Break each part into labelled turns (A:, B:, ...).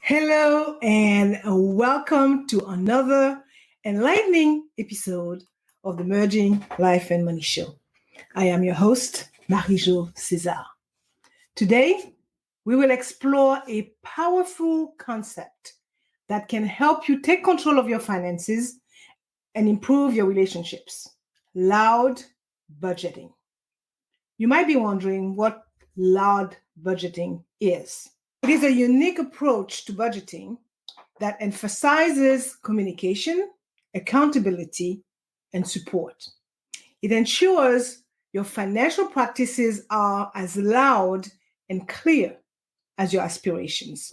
A: Hello, and welcome to another enlightening episode of the Merging Life and Money Show. I am your host, Marie-Jo César. Today, we will explore a powerful concept that can help you take control of your finances and improve your relationships: loud budgeting. You might be wondering what loud budgeting is. It is a unique approach to budgeting that emphasizes communication, accountability, and support. It ensures your financial practices are as loud and clear as your aspirations.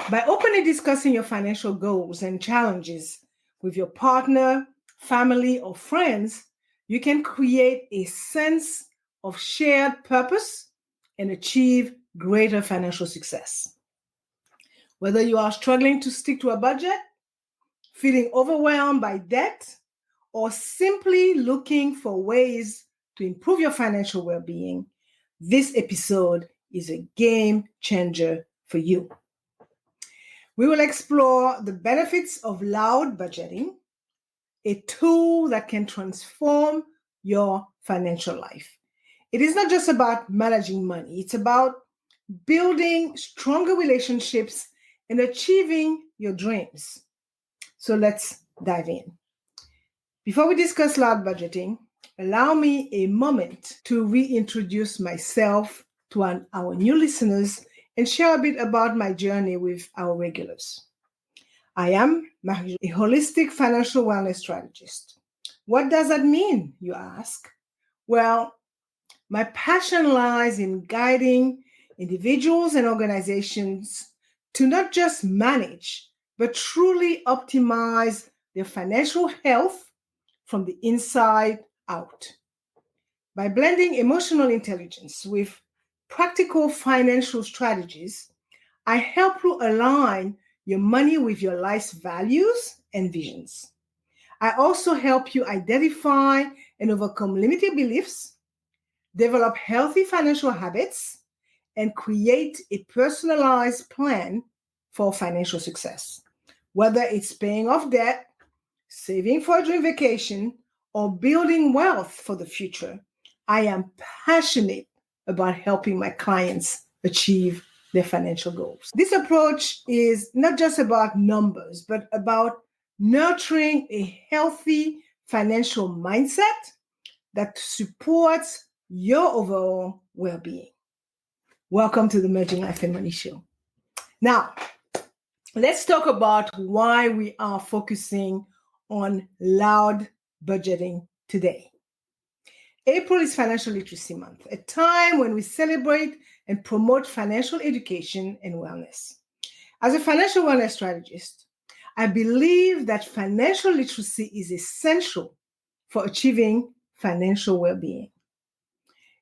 A: By openly discussing your financial goals and challenges with your partner, family, or friends, you can create a sense of shared purpose and achieve greater financial success. Whether you are struggling to stick to a budget, feeling overwhelmed by debt, or simply looking for ways to improve your financial well-being, this episode is a game changer for you. We will explore the benefits of loud budgeting, a tool that can transform your financial life. It is not just about managing money, it's about building stronger relationships and achieving your dreams. So let's dive in. Before we discuss loud budgeting, allow me a moment to reintroduce myself to our new listeners and share a bit about my journey with our regulars. I am Marie, a holistic financial wellness strategist. What does that mean, you ask? Well, my passion lies in guiding individuals and organizations to not just manage, but truly optimize their financial health from the inside out. By blending emotional intelligence with practical financial strategies, I help you align your money with your life's values and visions. I also help you identify and overcome limiting beliefs, develop healthy financial habits, and create a personalized plan for financial success. Whether it's paying off debt, saving for a dream vacation, or building wealth for the future, I am passionate about helping my clients achieve their financial goals. This approach is not just about numbers, but about nurturing a healthy financial mindset that supports your overall well-being. Welcome to the Merging Life and Money Show. Now, let's talk about why we are focusing on loud budgeting today. April is Financial Literacy Month, a time when we celebrate and promote financial education and wellness. As a financial wellness strategist, I believe that financial literacy is essential for achieving financial well-being.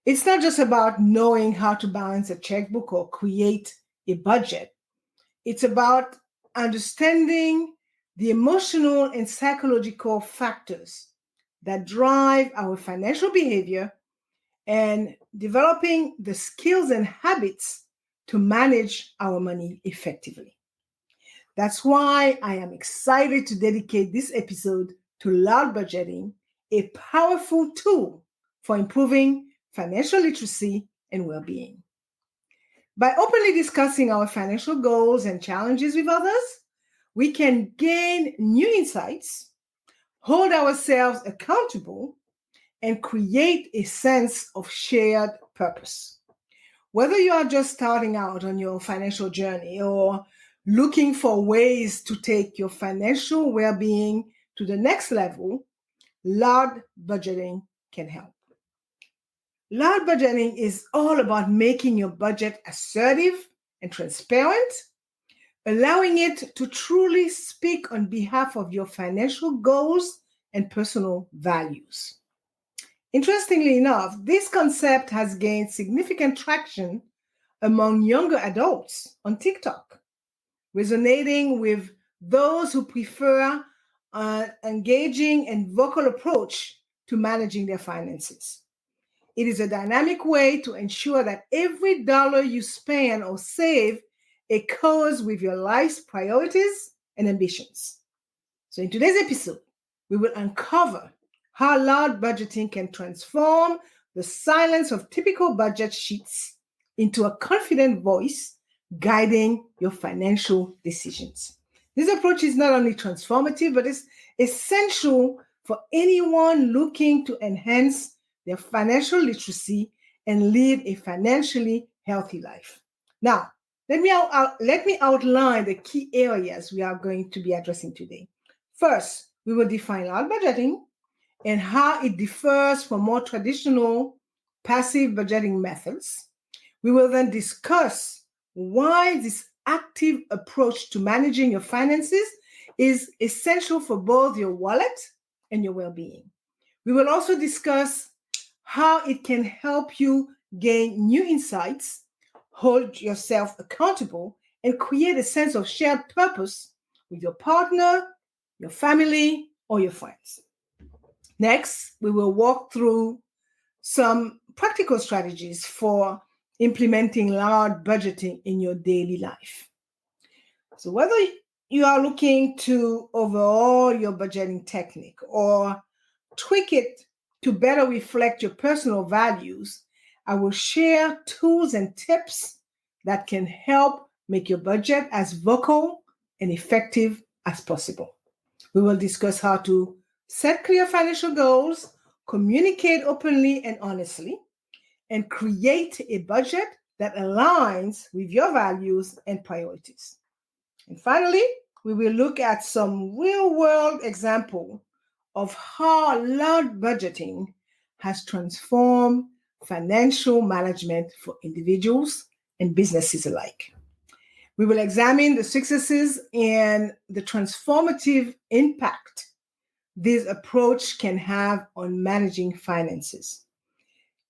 A: It's not just about knowing how to balance a checkbook or create a budget. It's about understanding the emotional and psychological factors that drive our financial behavior and developing the skills and habits to manage our money effectively. That's why I am excited to dedicate this episode to loud budgeting, a powerful tool for improving financial literacy and well-being. By openly discussing our financial goals and challenges with others, we can gain new insights, hold ourselves accountable, and create a sense of shared purpose. Whether you are just starting out on your financial journey or looking for ways to take your financial well-being to the next level, loud budgeting can help. Loud budgeting is all about making your budget assertive and transparent, allowing it to truly speak on behalf of your financial goals and personal values. Interestingly enough, this concept has gained significant traction among younger adults on TikTok, resonating with those who prefer an engaging and vocal approach to managing their finances. It is a dynamic way to ensure that every dollar you spend or save echoes with your life's priorities and ambitions. So in today's episode, we will uncover how loud budgeting can transform the silence of typical budget sheets into a confident voice guiding your financial decisions. This approach is not only transformative, but it's essential for anyone looking to enhance their financial literacy and live a financially healthy life. Now, let me outline the key areas we are going to be addressing today. First, we will define loud budgeting and how it differs from more traditional passive budgeting methods. We will then discuss why this active approach to managing your finances is essential for both your wallet and your well-being. We will also discuss how it can help you gain new insights, hold yourself accountable, and create a sense of shared purpose with your partner, your family, or your friends. Next, we will walk through some practical strategies for implementing loud budgeting in your daily life. So whether you are looking to overhaul your budgeting technique or tweak it to better reflect your personal values, I will share tools and tips that can help make your budget as vocal and effective as possible. We will discuss how to set clear financial goals, communicate openly and honestly, and create a budget that aligns with your values and priorities. And finally, we will look at some real-world example of how loud budgeting has transformed financial management for individuals and businesses alike. We will examine the successes and the transformative impact this approach can have on managing finances.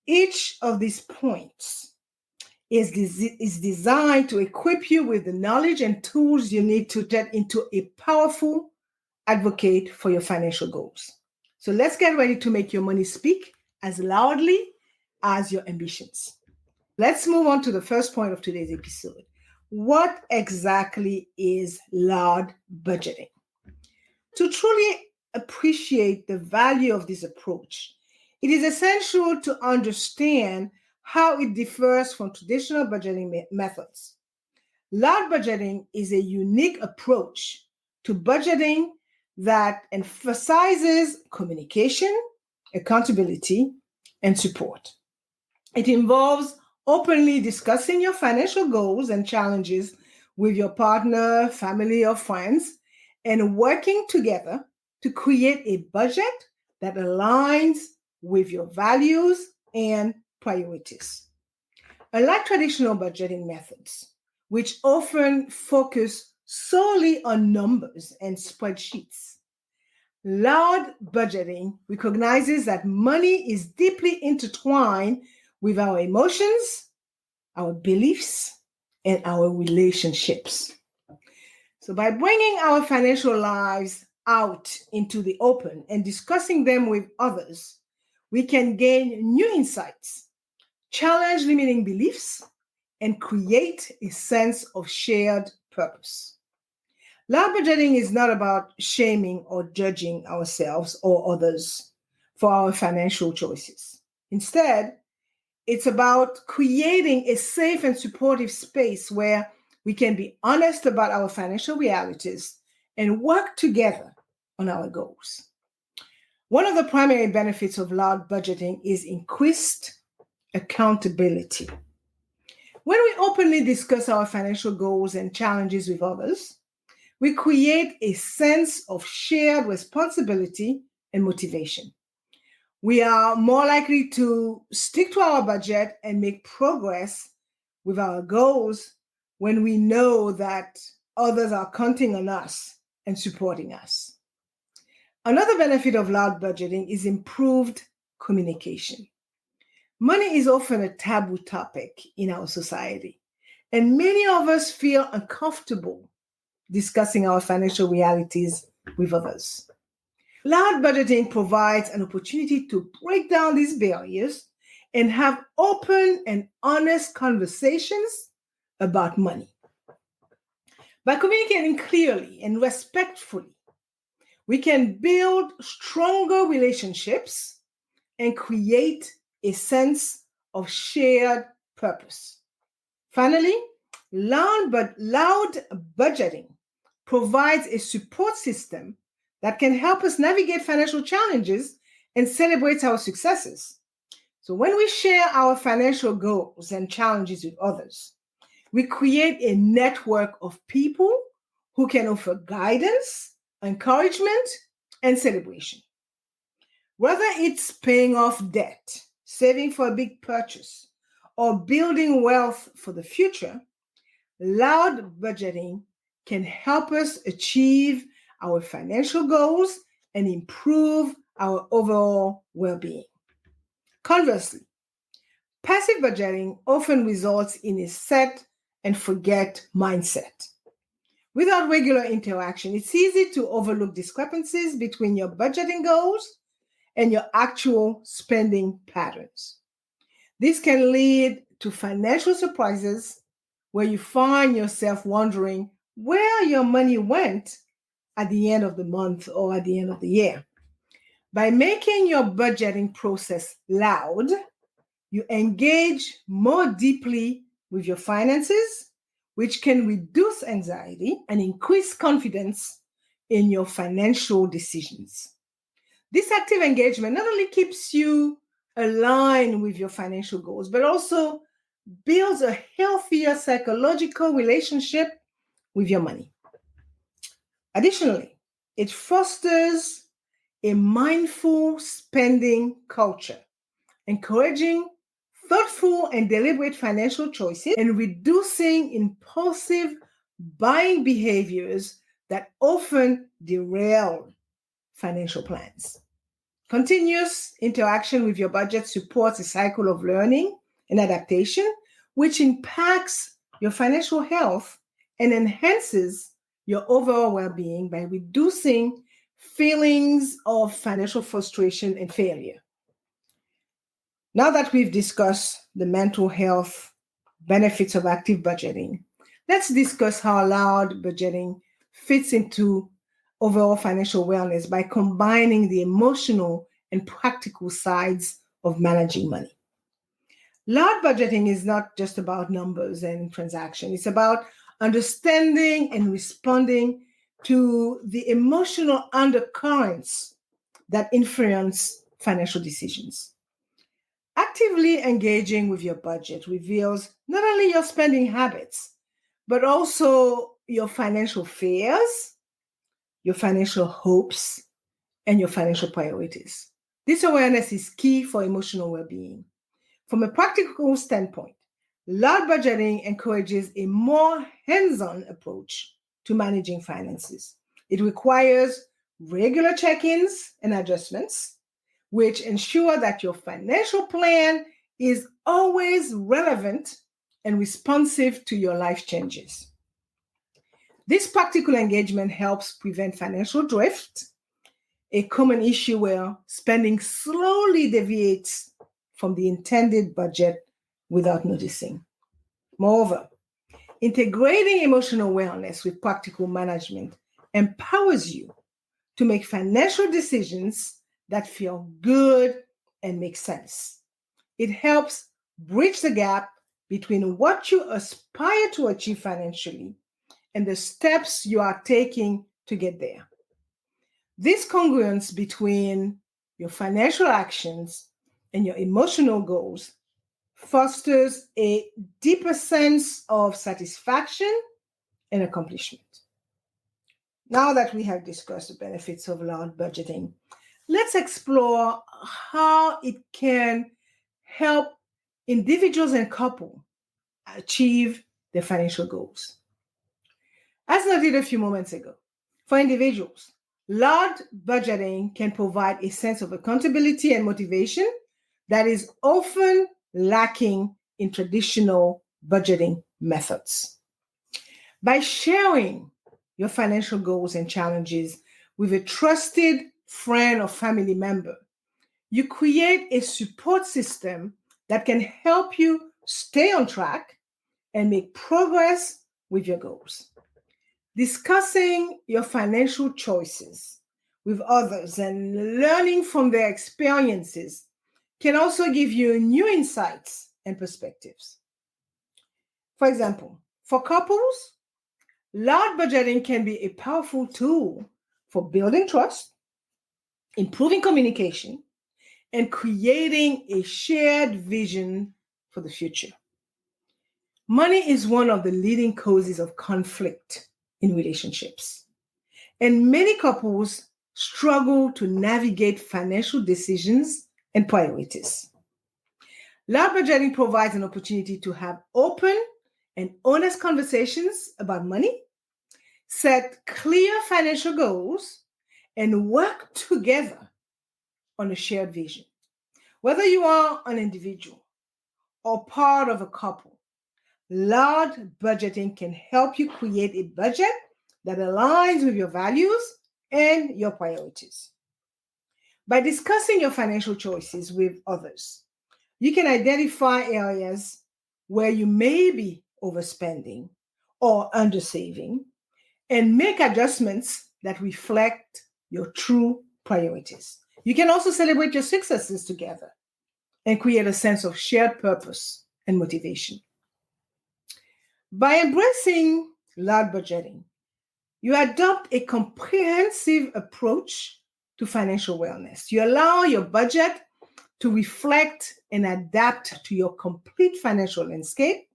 A: Each of these points is designed to equip you with the knowledge and tools you need to get into a powerful advocate for your financial goals. So let's get ready to make your money speak as loudly as your ambitions. Let's move on to the first point of today's episode. What exactly is loud budgeting? To truly appreciate the value of this approach, it is essential to understand how it differs from traditional budgeting methods. Loud budgeting is a unique approach to budgeting that emphasizes communication, accountability, and support. It involves openly discussing your financial goals and challenges with your partner, family, or friends, and working together to create a budget that aligns with your values and priorities. Unlike traditional budgeting methods, which often focus solely on numbers and spreadsheets, loud budgeting recognizes that money is deeply intertwined with our emotions, our beliefs, and our relationships. So by bringing our financial lives out into the open and discussing them with others, we can gain new insights, challenge limiting beliefs, and create a sense of shared purpose. Loud budgeting is not about shaming or judging ourselves or others for our financial choices. Instead, it's about creating a safe and supportive space where we can be honest about our financial realities and work together on our goals. One of the primary benefits of loud budgeting is increased accountability. When we openly discuss our financial goals and challenges with others, we create a sense of shared responsibility and motivation. We are more likely to stick to our budget and make progress with our goals when we know that others are counting on us and supporting us. Another benefit of loud budgeting is improved communication. Money is often a taboo topic in our society, and many of us feel uncomfortable discussing our financial realities with others. Loud budgeting provides an opportunity to break down these barriers and have open and honest conversations about money. By communicating clearly and respectfully, we can build stronger relationships and create a sense of shared purpose. Finally, loud budgeting provides a support system that can help us navigate financial challenges and celebrate our successes. So, when we share our financial goals and challenges with others, we create a network of people who can offer guidance, encouragement, and celebration. Whether it's paying off debt, saving for a big purchase, or building wealth for the future, loud budgeting can help us achieve our financial goals and improve our overall well-being. Conversely, passive budgeting often results in a set and forget mindset. Without regular interaction, it's easy to overlook discrepancies between your budgeting goals and your actual spending patterns. This can lead to financial surprises where you find yourself wondering where your money went at the end of the month or at the end of the year. By making your budgeting process loud, you engage more deeply with your finances, which can reduce anxiety and increase confidence in your financial decisions. This active engagement not only keeps you aligned with your financial goals, but also builds a healthier psychological relationship with your money. Additionally, it fosters a mindful spending culture, encouraging thoughtful and deliberate financial choices and reducing impulsive buying behaviors that often derail financial plans. Continuous interaction with your budget supports a cycle of learning and adaptation, which impacts your financial health and enhances your overall well-being by reducing feelings of financial frustration and failure. Now that we've discussed the mental health benefits of active budgeting, let's discuss how loud budgeting fits into overall financial wellness by combining the emotional and practical sides of managing money. Loud budgeting is not just about numbers and transactions. It's about understanding and responding to the emotional undercurrents that influence financial decisions. Actively engaging with your budget reveals not only your spending habits, but also your financial fears, your financial hopes, and your financial priorities. This awareness is key for emotional well-being. From a practical standpoint, loud budgeting encourages a more hands-on approach to managing finances. It requires regular check-ins and adjustments, which ensure that your financial plan is always relevant and responsive to your life changes. This practical engagement helps prevent financial drift, a common issue where spending slowly deviates from the intended budget without noticing. Moreover, integrating emotional wellness with practical management empowers you to make financial decisions that feel good and make sense. It helps bridge the gap between what you aspire to achieve financially and the steps you are taking to get there. This congruence between your financial actions and your emotional goals fosters a deeper sense of satisfaction and accomplishment. Now that we have discussed the benefits of loud budgeting, let's explore how it can help individuals and couples achieve their financial goals. As noted a few moments ago, for individuals, loud budgeting can provide a sense of accountability and motivation that is often lacking in traditional budgeting methods. By sharing your financial goals and challenges with a trusted friend or family member, you create a support system that can help you stay on track and make progress with your goals. Discussing your financial choices with others and learning from their experiences can also give you new insights and perspectives. For example, for couples, loud budgeting can be a powerful tool for building trust, improving communication, and creating a shared vision for the future. Money is one of the leading causes of conflict in relationships, and many couples struggle to navigate financial decisions and priorities. Loud budgeting provides an opportunity to have open and honest conversations about money, set clear financial goals, and work together on a shared vision. Whether you are an individual or part of a couple, loud budgeting can help you create a budget that aligns with your values and your priorities. By discussing your financial choices with others, you can identify areas where you may be overspending or undersaving and make adjustments that reflect your true priorities. You can also celebrate your successes together and create a sense of shared purpose and motivation. By embracing loud budgeting, you adopt a comprehensive approach to financial wellness. You allow your budget to reflect and adapt to your complete financial landscape,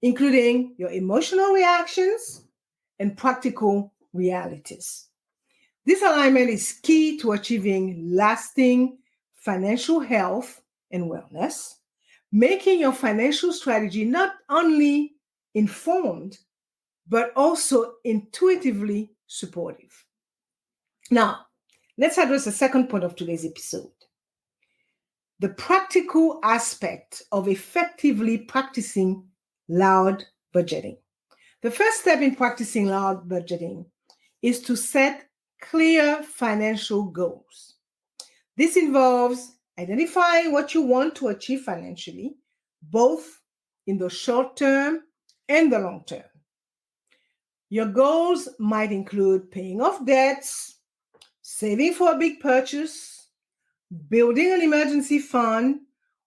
A: including your emotional reactions and practical realities. This alignment is key to achieving lasting financial health and wellness, making your financial strategy not only informed, but also intuitively supportive. Now, let's address the second point of today's episode: the practical aspect of effectively practicing loud budgeting. The first step in practicing loud budgeting is to set clear financial goals. This involves identifying what you want to achieve financially, both in the short term and the long term. Your goals might include paying off debts, saving for a big purchase, building an emergency fund,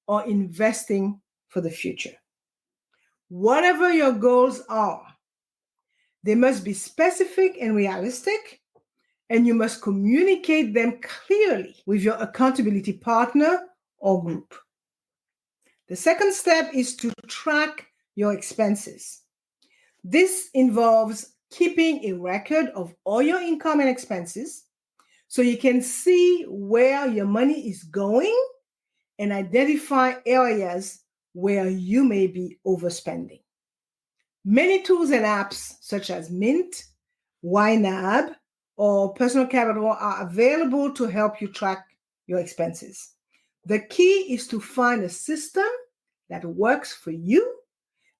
A: or investing for the future. Whatever your goals are, they must be specific and realistic, and you must communicate them clearly with your accountability partner or group. The second step is to track your expenses. This involves keeping a record of all your income and expenses so you can see where your money is going and identify areas where you may be overspending. Many tools and apps such as Mint, YNAB, or Personal Capital are available to help you track your expenses. The key is to find a system that works for you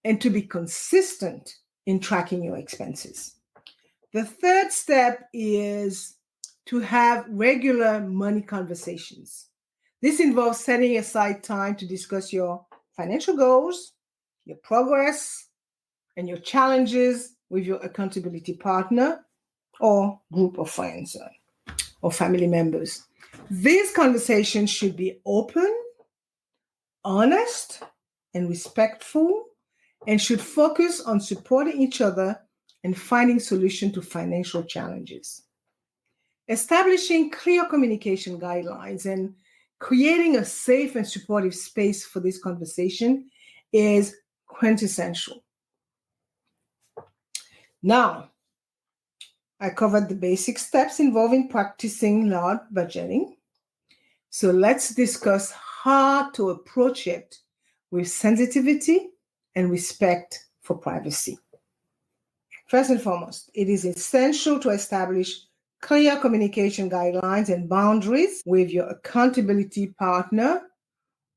A: and to be consistent in tracking your expenses. The third step is to have regular money conversations. This involves setting aside time to discuss your financial goals, your progress, and your challenges with your accountability partner or group of friends or family members. These conversations should be open, honest, and respectful, and should focus on supporting each other and finding solutions to financial challenges. Establishing clear communication guidelines and creating a safe and supportive space for this conversation is quintessential. Now, I covered the basic steps involving practicing loud budgeting. So let's discuss how to approach it with sensitivity and respect for privacy. First and foremost, it is essential to establish clear communication guidelines and boundaries with your accountability partner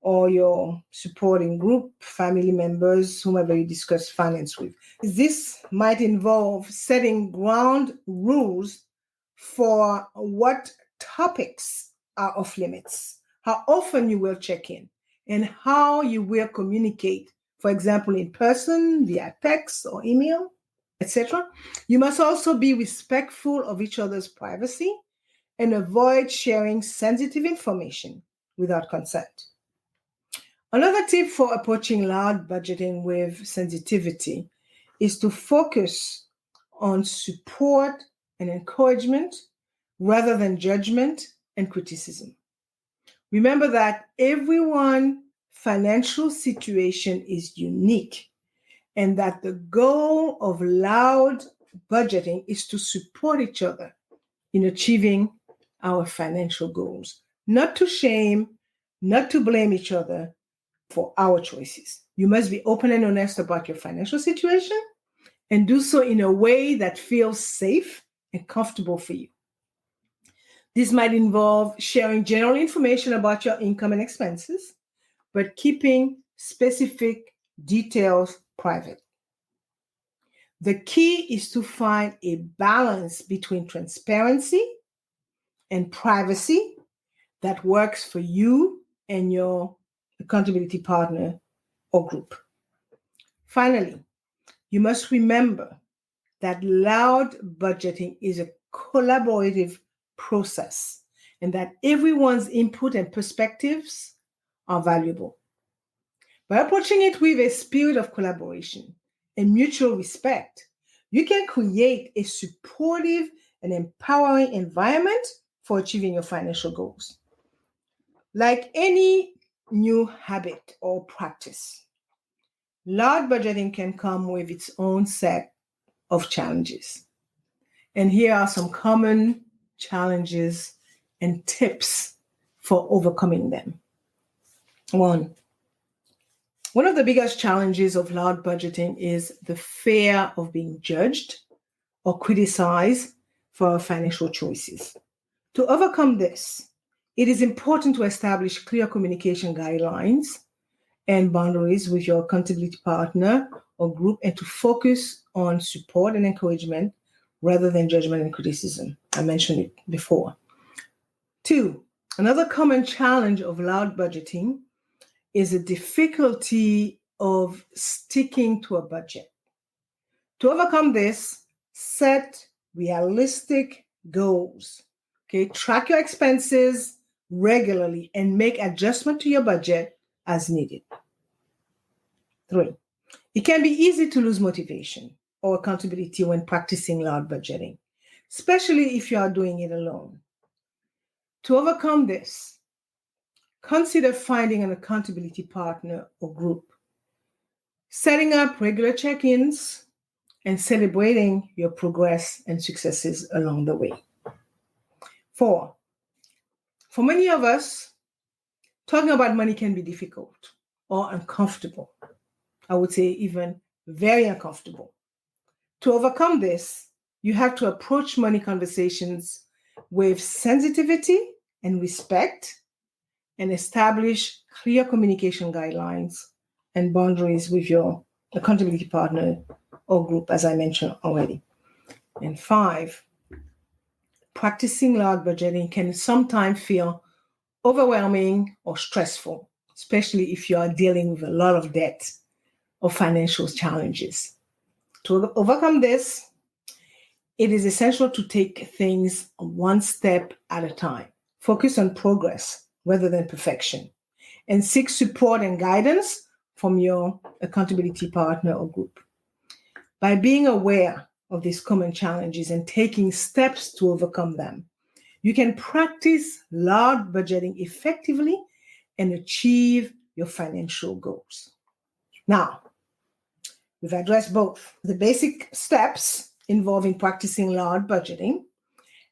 A: or your supporting group, family members, whomever you discuss finance with. This might involve setting ground rules for what topics are off limits, how often you will check in, and how you will communicate, for example, in person, via text or email, etc. You must also be respectful of each other's privacy and avoid sharing sensitive information without consent. Another tip for approaching loud budgeting with sensitivity is to focus on support and encouragement rather than judgment and criticism. Remember that everyone's financial situation is unique and that the goal of loud budgeting is to support each other in achieving our financial goals, not to shame, not to blame each other for our choices. You must be open and honest about your financial situation and do so in a way that feels safe and comfortable for you. This might involve sharing general information about your income and expenses, but keeping specific details private. The key is to find a balance between transparency and privacy that works for you and your accountability partner or group. Finally, you must remember that loud budgeting is a collaborative process and that everyone's input and perspectives are valuable. By approaching it with a spirit of collaboration and mutual respect, you can create a supportive and empowering environment for achieving your financial goals. Like any new habit or practice, loud budgeting can come with its own set of challenges. And here are some common challenges and tips for overcoming them. One of the biggest challenges of loud budgeting is the fear of being judged or criticized for our financial choices. To overcome this, it is important to establish clear communication guidelines and boundaries with your accountability partner or group and to focus on support and encouragement rather than judgment and criticism. I mentioned it before. 2, another common challenge of loud budgeting is the difficulty of sticking to a budget. To overcome this, set realistic goals. Okay, track your expenses regularly and make adjustment to your budget as needed. 3, it can be easy to lose motivation or accountability when practicing loud budgeting, especially if you are doing it alone. To overcome this, consider finding an accountability partner or group, setting up regular check-ins, and celebrating your progress and successes along the way. 4, for many of us, talking about money can be difficult or uncomfortable. I would say even very uncomfortable. To overcome this, you have to approach money conversations with sensitivity and respect and establish clear communication guidelines and boundaries with your accountability partner or group, as I mentioned already. And 5, practicing loud budgeting can sometimes feel overwhelming or stressful, especially if you are dealing with a lot of debt or financial challenges. To overcome this, it is essential to take things one step at a time. Focus on progress rather than perfection, and seek support and guidance from your accountability partner or group. By being aware of these common challenges and taking steps to overcome them, you can practice loud budgeting effectively and achieve your financial goals. Now, we've addressed both the basic steps involving practicing loud budgeting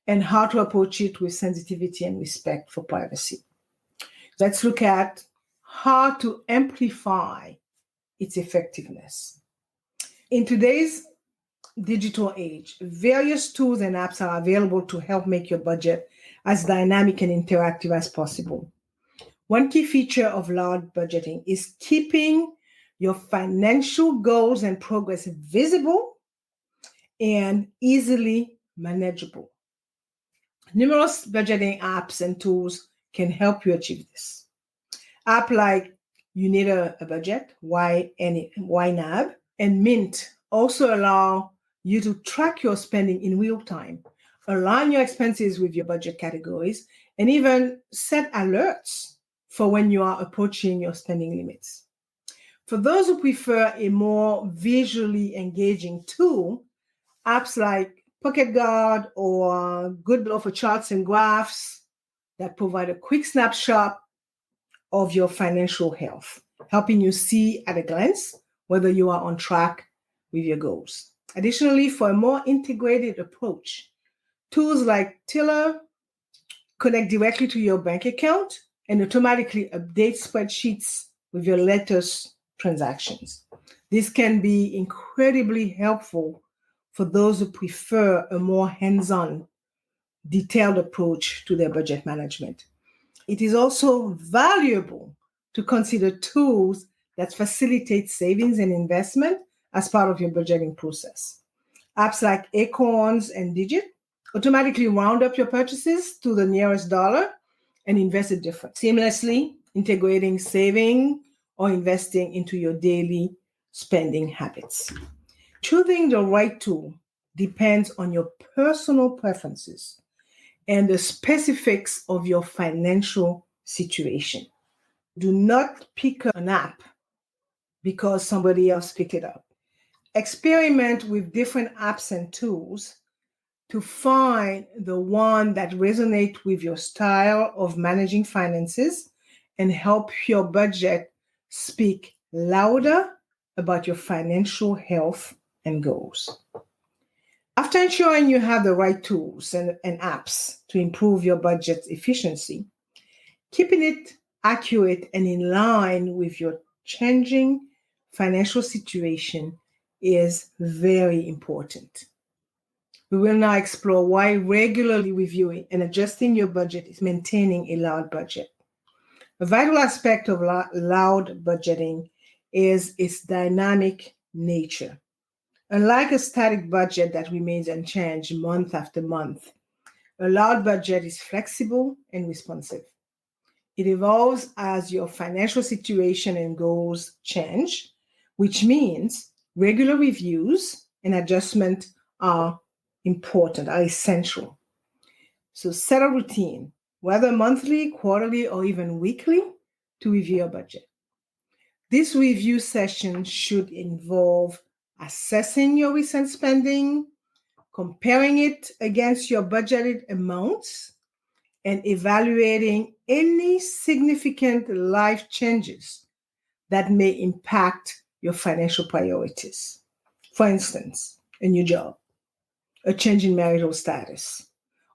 A: and how to approach it with sensitivity and respect for privacy. Let's look at how to amplify its effectiveness. In today's digital age, various tools and apps are available to help make your budget as dynamic and interactive as possible. One key feature of loud budgeting is keeping your financial goals and progress visible and easily manageable. Numerous budgeting apps and tools can help you achieve this. Apps like You Need a Budget, YNAB, and Mint also allow you to track your spending in real time, align your expenses with your budget categories, and even set alerts for when you are approaching your spending limits. For those who prefer a more visually engaging tool, apps like Pocket Guard or Goodblow for charts and graphs that provide a quick snapshot of your financial health, helping you see at a glance whether you are on track with your goals. Additionally, for a more integrated approach, tools like Tiller connect directly to your bank account and automatically update spreadsheets with your latest transactions. This can be incredibly helpful for those who prefer a more hands-on, detailed approach to their budget management. It is also valuable to consider tools that facilitate savings and investment as part of your budgeting process. Apps like Acorns and Digit automatically round up your purchases to the nearest dollar and invest it seamlessly integrating saving or investing into your daily spending habits. Choosing the right tool depends on your personal preferences and the specifics of your financial situation. Do not pick an app because somebody else picked it up. Experiment with different apps and tools to find the one that resonates with your style of managing finances and help your budget speak louder about your financial health and goals. After ensuring you have the right tools and apps to improve your budget efficiency, keeping it accurate and in line with your changing financial situation is very important. We will now explore why regularly reviewing and adjusting your budget is maintaining a loud budget. A vital aspect of loud budgeting is its dynamic nature. Unlike a static budget that remains unchanged month after month, a loud budget is flexible and responsive. It evolves as your financial situation and goals change, which means regular reviews and adjustment are important, are essential. So set a routine, whether monthly, quarterly, or even weekly, to review your budget. This review session should involve assessing your recent spending, comparing it against your budgeted amounts, and evaluating any significant life changes that may impact your financial priorities. For instance, a new job, a change in marital status,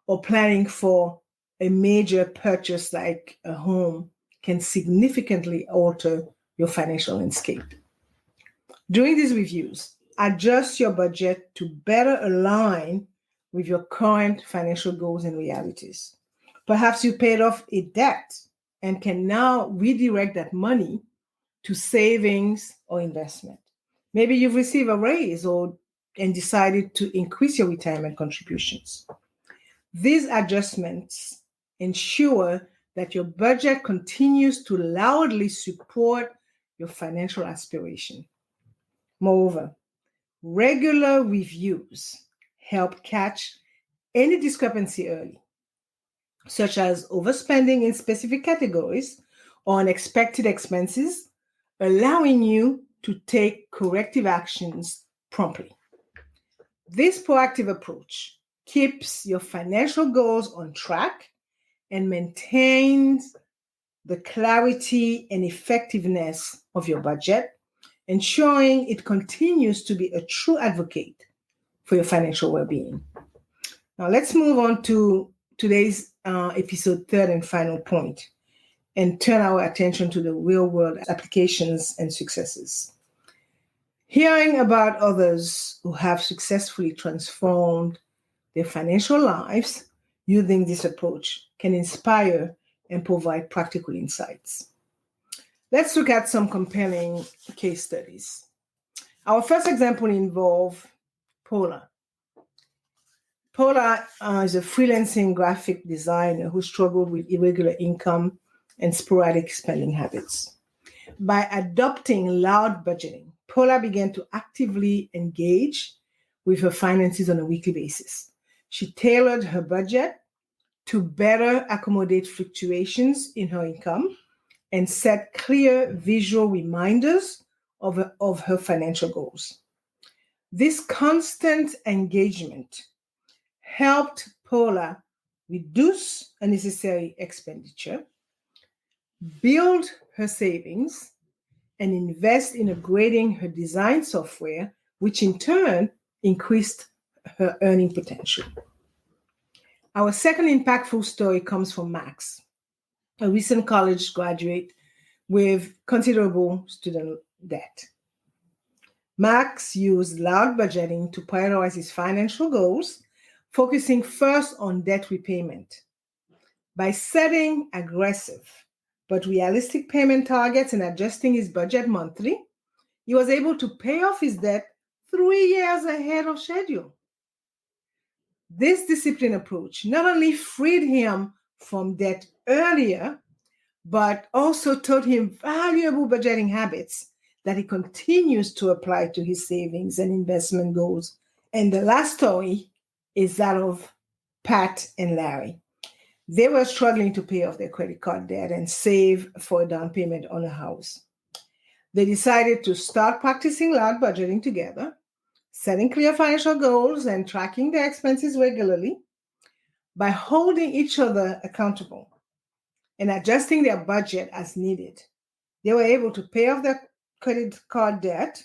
A: or planning for a major purchase like a home can significantly alter your financial landscape. During these reviews, adjust your budget to better align with your current financial goals and realities. Perhaps you paid off a debt and can now redirect that money to savings or investment. Maybe you've received a raise and decided to increase your retirement contributions. These adjustments ensure that your budget continues to loudly support your financial aspiration. Moreover, regular reviews help catch any discrepancy early, such as overspending in specific categories or unexpected expenses, allowing you to take corrective actions promptly. This proactive approach keeps your financial goals on track and maintains the clarity and effectiveness of your budget, ensuring it continues to be a true advocate for your financial well-being. Now, let's move on to today's episode, third and final point, and turn our attention to the real-world applications and successes. Hearing about others who have successfully transformed their financial lives using this approach can inspire and provide practical insights. Let's look at some compelling case studies. Our first example involves Paula. Paula is a freelancing graphic designer who struggled with irregular income and sporadic spending habits. By adopting loud budgeting, Paula began to actively engage with her finances on a weekly basis. She tailored her budget to better accommodate fluctuations in her income and set clear visual reminders of her financial goals. This constant engagement helped Paula reduce unnecessary expenditure, build her savings, and invest in upgrading her design software, which in turn increased her earning potential. Our second impactful story comes from Max, a recent college graduate with considerable student debt. Max used loud budgeting to prioritize his financial goals, focusing first on debt repayment. By setting aggressive but realistic payment targets and adjusting his budget monthly, he was able to pay off his debt 3 years ahead of schedule. This disciplined approach not only freed him from debt earlier, but also taught him valuable budgeting habits that he continues to apply to his savings and investment goals. And the last story is that of Pat and Larry. They were struggling to pay off their credit card debt and save for a down payment on a house. They decided to start practicing loud budgeting together, setting clear financial goals and tracking their expenses regularly. By holding each other accountable and adjusting their budget as needed, they were able to pay off their credit card debt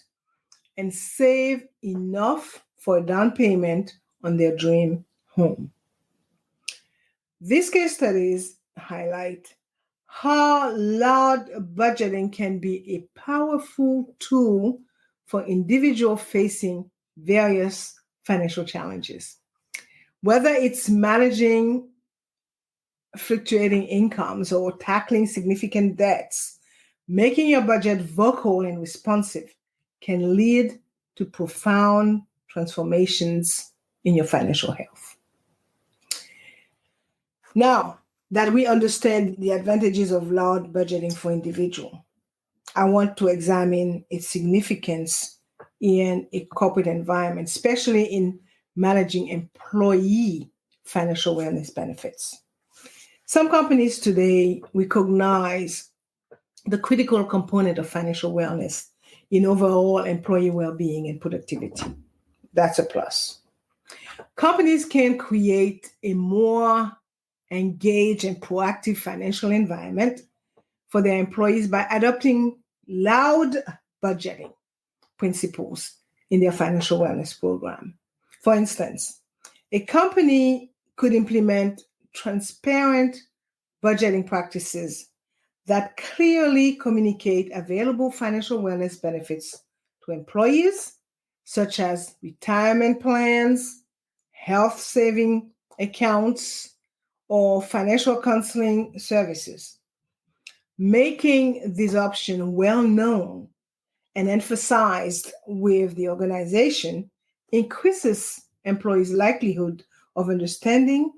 A: and save enough for a down payment on their dream home. These case studies highlight how loud budgeting can be a powerful tool for individuals facing various financial challenges. Whether it's managing fluctuating incomes or tackling significant debts, making your budget vocal and responsive can lead to profound transformations in your financial health. Now that we understand the advantages of loud budgeting for individuals, I want to examine its significance in a corporate environment, especially in managing employee financial wellness benefits. Some companies today recognize the critical component of financial wellness in overall employee well-being and productivity. That's a plus. Companies can create a more engaged and proactive financial environment for their employees by adopting loud budgeting principles in their financial wellness program. For instance, a company could implement transparent budgeting practices that clearly communicate available financial wellness benefits to employees, such as retirement plans, health saving accounts, or financial counseling services. Making this option well known and emphasized with the organization increases employees' likelihood of understanding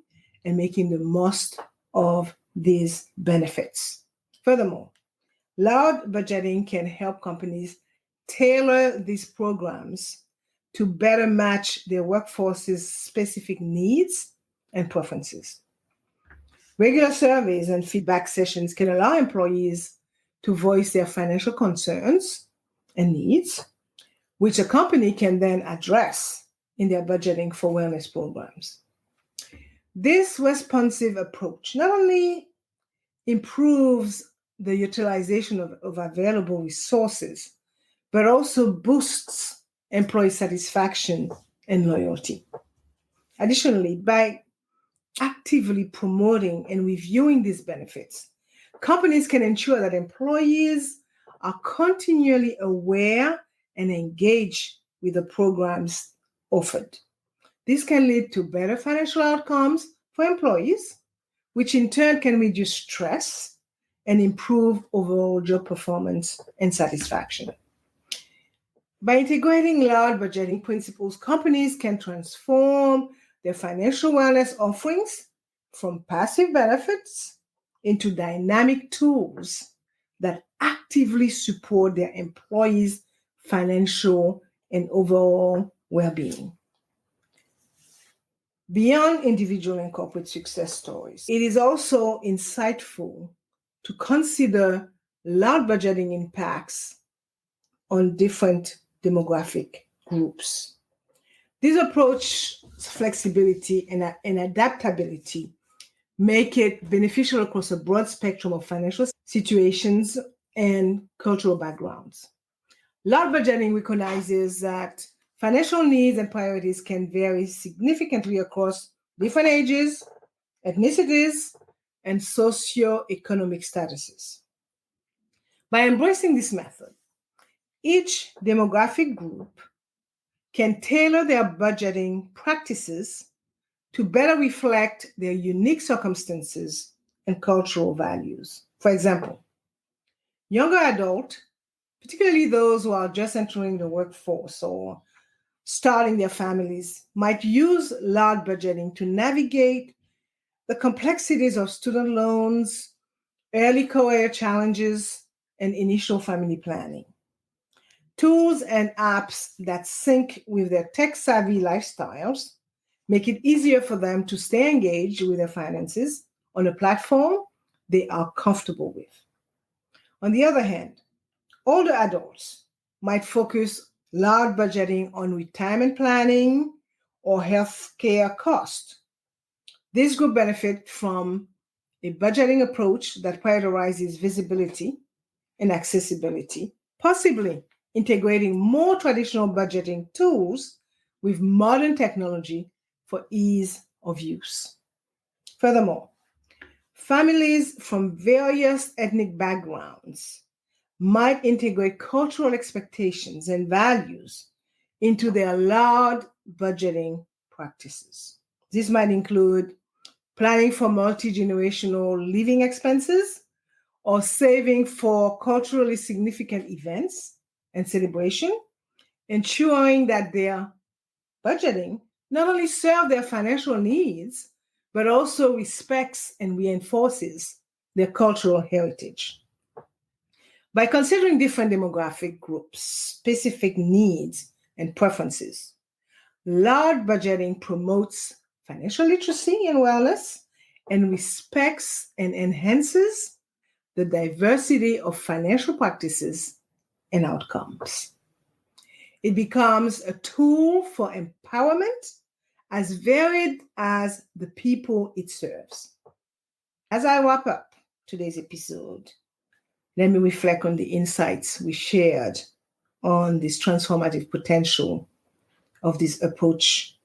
A: and making the most of these benefits. Furthermore, loud budgeting can help companies tailor these programs to better match their workforce's specific needs and preferences. Regular surveys and feedback sessions can allow employees to voice their financial concerns and needs, which a company can then address in their budgeting for wellness programs. This responsive approach not only improves the utilization of available resources, but also boosts employee satisfaction and loyalty. Additionally, by actively promoting and reviewing these benefits, companies can ensure that employees are continually aware and engaged with the programs offered. This can lead to better financial outcomes for employees, which in turn can reduce stress and improve overall job performance and satisfaction. By integrating loud budgeting principles, companies can transform their financial wellness offerings from passive benefits into dynamic tools that actively support their employees' financial and overall well-being. Beyond individual and corporate success stories, it is also insightful to consider loud budgeting impacts on different demographic groups. This approach, flexibility and adaptability, make it beneficial across a broad spectrum of financial situations and cultural backgrounds. Loud budgeting recognizes that financial needs and priorities can vary significantly across different ages, ethnicities, and socioeconomic statuses. By embracing this method, each demographic group can tailor their budgeting practices to better reflect their unique circumstances and cultural values. For example, younger adults, particularly those who are just entering the workforce or starting their families, might use loud budgeting to navigate the complexities of student loans, early career challenges, and initial family planning. Tools and apps that sync with their tech-savvy lifestyles make it easier for them to stay engaged with their finances on a platform they are comfortable with. On the other hand, older adults might focus loud budgeting on retirement planning or healthcare costs. This group benefit from a budgeting approach that prioritizes visibility and accessibility, possibly integrating more traditional budgeting tools with modern technology for ease of use. Furthermore, families from various ethnic backgrounds might integrate cultural expectations and values into their loud budgeting practices. This might include planning for multi-generational living expenses or saving for culturally significant events and celebration, ensuring that their budgeting not only serves their financial needs, but also respects and reinforces their cultural heritage. By considering different demographic groups, specific needs, and preferences, loud budgeting promotes financial literacy and wellness and respects and enhances the diversity of financial practices and outcomes. It becomes a tool for empowerment as varied as the people it serves. As I wrap up today's episode, let me reflect on the insights we shared on this transformative potential of this approach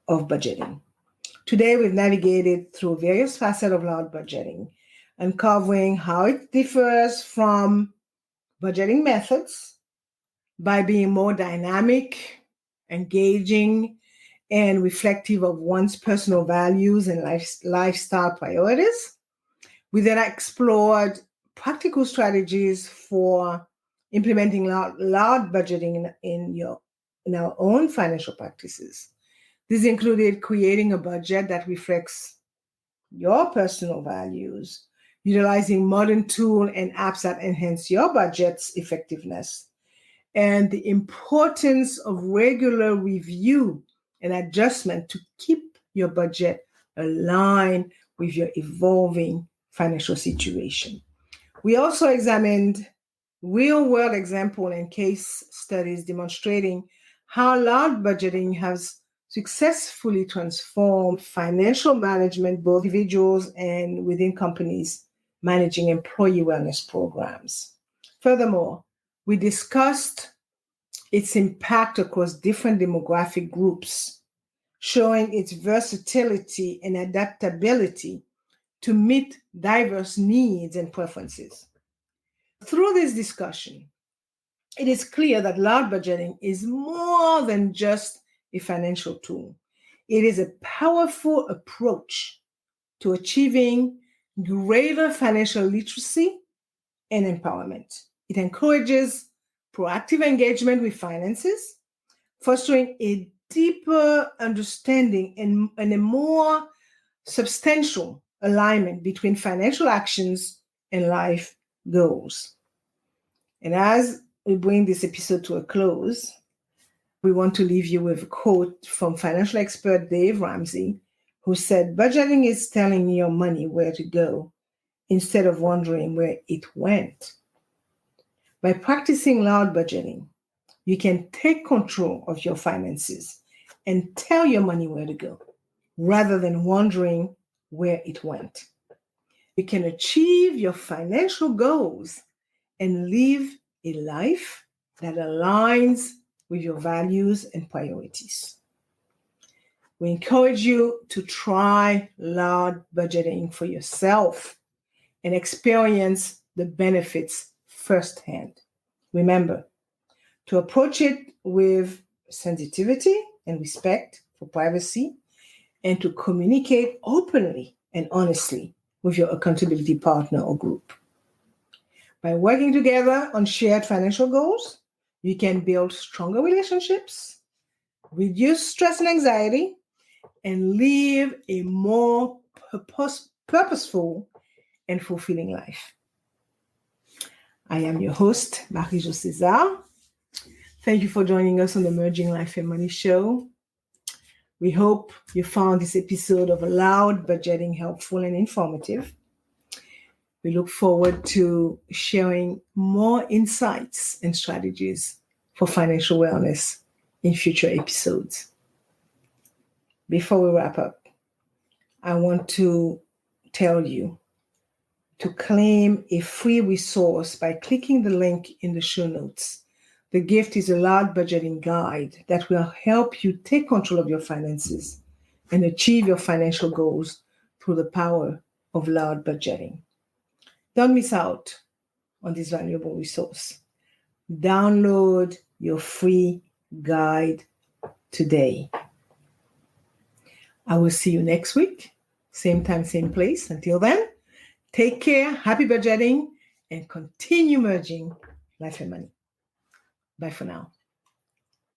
A: of budgeting. Today, we've navigated through various facets of loud budgeting, uncovering how it differs from budgeting methods by being more dynamic, engaging, and reflective of one's personal values and lifestyle priorities. We then explored practical strategies for implementing loud budgeting in our own financial practices. This included creating a budget that reflects your personal values, utilizing modern tools and apps that enhance your budget's effectiveness, and the importance of regular review and adjustment to keep your budget aligned with your evolving financial situation. We also examined real-world examples and case studies demonstrating how loud budgeting has successfully transformed financial management, both individuals and within companies managing employee wellness programs. Furthermore, we discussed its impact across different demographic groups, showing its versatility and adaptability to meet diverse needs and preferences. Through this discussion, it is clear that loud budgeting is more than just a financial tool. It is a powerful approach to achieving greater financial literacy and empowerment. It encourages proactive engagement with finances, fostering a deeper understanding and a more substantial alignment between financial actions and life goals. And as we bring this episode to a close, we want to leave you with a quote from financial expert Dave Ramsey, who said, budgeting is telling your money where to go instead of wondering where it went. By practicing loud budgeting, you can take control of your finances and tell your money where to go rather than wondering where it went. You can achieve your financial goals and live a life that aligns with your values and priorities. We encourage you to try loud budgeting for yourself and experience the benefits firsthand. Remember, to approach it with sensitivity and respect for privacy, and to communicate openly and honestly with your accountability partner or group. By working together on shared financial goals, you can build stronger relationships, reduce stress and anxiety, and live a more purposeful and fulfilling life. I am your host, Marie-Jo César. Thank you for joining us on the Merging Life and Money Show. We hope you found this episode of Loud Budgeting helpful and informative. We look forward to sharing more insights and strategies for financial wellness in future episodes. Before we wrap up, I want to tell you to claim a free resource by clicking the link in the show notes. The gift is a loud budgeting guide that will help you take control of your finances and achieve your financial goals through the power of loud budgeting. Don't miss out on this valuable resource. Download your free guide today. I will see you next week, same time, same place. Until then, take care, happy budgeting, and continue merging life and money. Bye for now.